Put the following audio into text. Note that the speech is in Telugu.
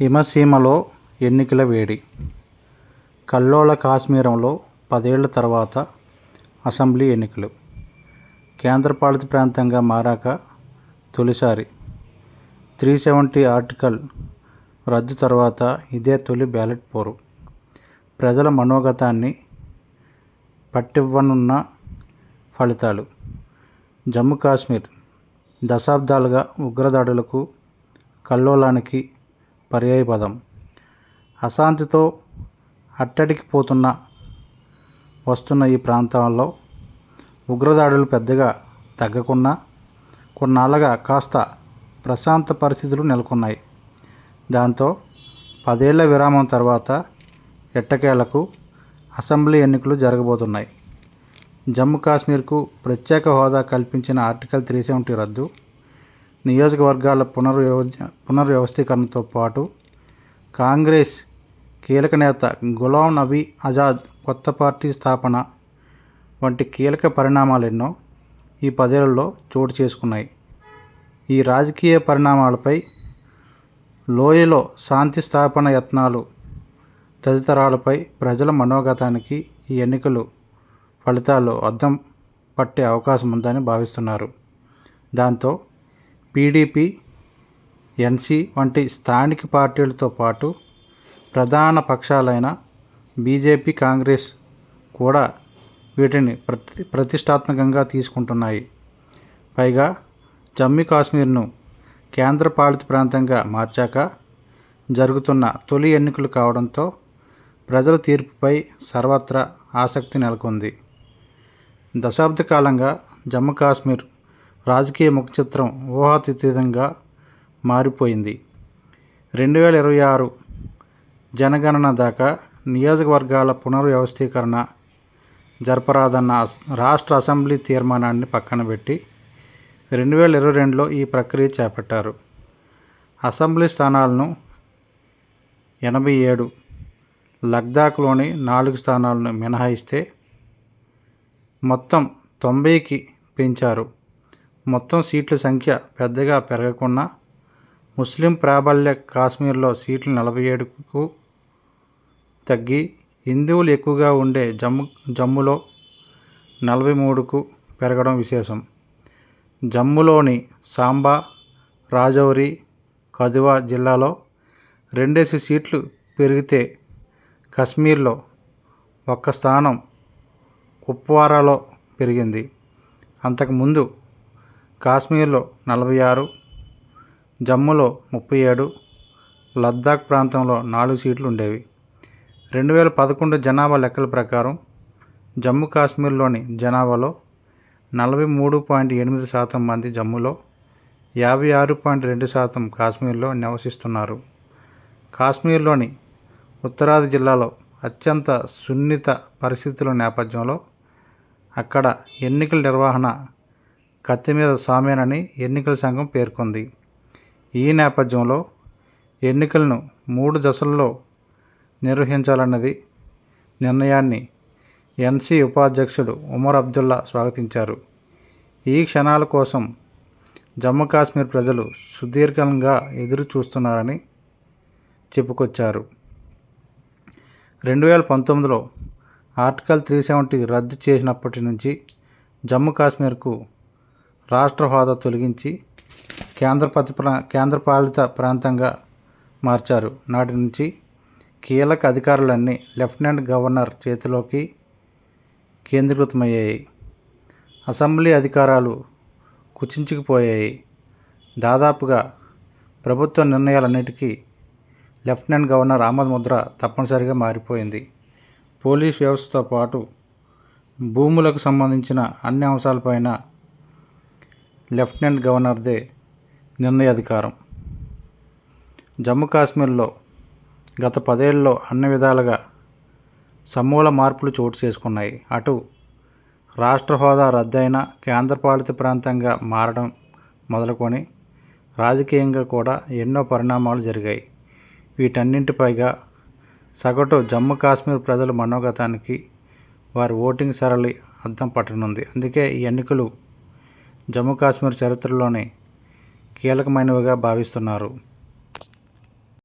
హిమసీమలో ఎన్నికల వేడి. కల్లోల కాశ్మీరంలో 10 ఏళ్ల తర్వాత అసెంబ్లీ ఎన్నికలు. కేంద్రపాలిత ప్రాంతంగా మారాక తొలిసారి 370 ఆర్టికల్ రద్దు తర్వాత ఇదే తొలి బ్యాలెట్ పోరు. ప్రజల మనోగతాన్ని పట్టివ్వనున్న ఫలితాలు. జమ్మూ కాశ్మీర్ దశాబ్దాలుగా ఉగ్రదాడులకు, కల్లోలానికి పర్యాయపదం. అశాంతితో అట్టడికి వస్తున్న ఈ ప్రాంతంలో ఉగ్రదాడులు పెద్దగా తగ్గకున్నా కొన్నాళ్ళగా కాస్త ప్రశాంత పరిస్థితులు నెలకొన్నాయి. దాంతో 10 ఏళ్ల విరామం తర్వాత ఎట్టకేలకు అసెంబ్లీ ఎన్నికలు జరగబోతున్నాయి. జమ్మూ కాశ్మీర్కు ప్రత్యేక హోదా కల్పించిన ఆర్టికల్ 370 రద్దు, నియోజకవర్గాల పునర్వ్యవస్థీకరణతో పాటు కాంగ్రెస్ కీలక నేత గులాం నబీ ఆజాద్ కొత్త పార్టీ స్థాపన వంటి కీలక పరిణామాలెన్నో ఈ 10 ఏళ్లలో చోటు చేసుకున్నాయి. ఈ రాజకీయ పరిణామాలపై, లోయలో శాంతి స్థాపన యత్నాలు తదితరాలపై ప్రజల మనోగతానికి ఈ ఎన్నికలు ఫలితాలు అద్దం పట్టే అవకాశం ఉందని భావిస్తున్నారు. దాంతో పీడీపీ, ఎన్సీ వంటి స్థానిక పార్టీలతో పాటు ప్రధాన పక్షాలైన బీజేపీ, కాంగ్రెస్ కూడా వీటిని ప్రతిష్టాత్మకంగా తీసుకుంటున్నాయి. పైగా జమ్మూ కాశ్మీర్ను కేంద్రపాలిత ప్రాంతంగా మార్చాక జరుగుతున్న తొలి ఎన్నికలు కావడంతో ప్రజల తీర్పుపై సర్వత్రా ఆసక్తి నెలకొంది. దశాబ్ద కాలంగా జమ్మూ కాశ్మీర్ రాజకీయ ముఖచిత్రం ఊహాతీతంగా మారిపోయింది. 2026 జనగణన దాకా నియోజకవర్గాల పునర్వ్యవస్థీకరణ జరపరాదన్న రాష్ట్ర అసెంబ్లీ తీర్మానాన్ని పక్కన పెట్టి 2022లో ఈ ప్రక్రియ చేపట్టారు. అసెంబ్లీ స్థానాలను 87, లద్దాఖ్లోని 4 స్థానాలను మినహాయిస్తే మొత్తం 90కి పెంచారు. మొత్తం సీట్ల సంఖ్య పెద్దగా పెరగకున్నా ముస్లిం ప్రాబల్య కాశ్మీర్లో సీట్లు 47కు తగ్గి హిందువులు ఎక్కువగా ఉండే జమ్మూలో 43కు పెరగడం విశేషం. జమ్మూలోని సాంబా, రాజౌరి, కథువా జిల్లాలో 2 సీట్లు పెరిగితే కశ్మీర్లో 1 స్థానం కుప్వారాలో పెరిగింది. అంతకుముందు కాశ్మీర్లో 46, జమ్మూలో 37, లద్దాఖ్ ప్రాంతంలో 4 సీట్లు ఉండేవి. 2011 జనాభా లెక్కల ప్రకారం జమ్మూ కాశ్మీర్లోని జనాభాలో 43.8% మంది జమ్మూలో, 56.2% కాశ్మీర్లో నివసిస్తున్నారు. కాశ్మీర్లోని ఉత్తరాది జిల్లాలో అత్యంత సున్నిత పరిస్థితుల నేపథ్యంలో అక్కడ ఎన్నికల నిర్వహణ కత్తిమీద సామేనని ఎన్నికల సంఘం పేర్కొంది. ఈ నేపథ్యంలో ఎన్నికలను 3 దశల్లో నిర్వహించాలన్నది నిర్ణయాన్ని ఎన్సీ ఉపాధ్యక్షుడు ఉమర్ అబ్దుల్లా స్వాగతించారు. ఈ క్షణాల కోసం జమ్మూ కాశ్మీర్ ప్రజలు సుదీర్ఘంగా ఎదురు చూస్తున్నారని చెప్పుకొచ్చారు. 2019లో ఆర్టికల్ 370 రద్దు చేసినప్పటి నుంచి జమ్మూ కాశ్మీర్కు రాష్ట్ర హోదా తొలగించి కేంద్రపాలిత ప్రాంతంగా మార్చారు. నాటి నుంచి కీలక అధికారాలన్నీ లెఫ్టినెంట్ గవర్నర్ చేతిలోకి కేంద్రీకృతమయ్యాయి. అసెంబ్లీ అధికారాలు కుచించుకుపోయాయి. దాదాపుగా ప్రభుత్వ నిర్ణయాలన్నిటికీ లెఫ్టినెంట్ గవర్నర్ ఆమోద ముద్ర తప్పనిసరిగా మారిపోయింది. పోలీస్ వ్యవస్థతో పాటు భూములకు సంబంధించిన అన్ని అంశాలపైన లెఫ్టినెంట్ గవర్నర్దే నిర్ణయాధికారం. జమ్మూ కాశ్మీర్లో గత 10 ఏళ్లలో అన్ని విధాలుగా సమూల మార్పులు చోటు చేసుకున్నాయి. అటు రాష్ట్ర హోదా రద్దయిన కేంద్రపాలిత ప్రాంతంగా మారడం మొదలుకొని రాజకీయంగా కూడా ఎన్నో పరిణామాలు జరిగాయి. వీటన్నింటిపైగా సగటు జమ్మూ కాశ్మీర్ ప్రజల మనోగతానికి వారి ఓటింగ్ సరళి అద్దం పట్టనుంది. అందుకే ఈ ఎన్నికలు జమ్మూ కాశ్మీర్ చరిత్రలోనే కీలకమైనవిగా భావిస్తున్నారు.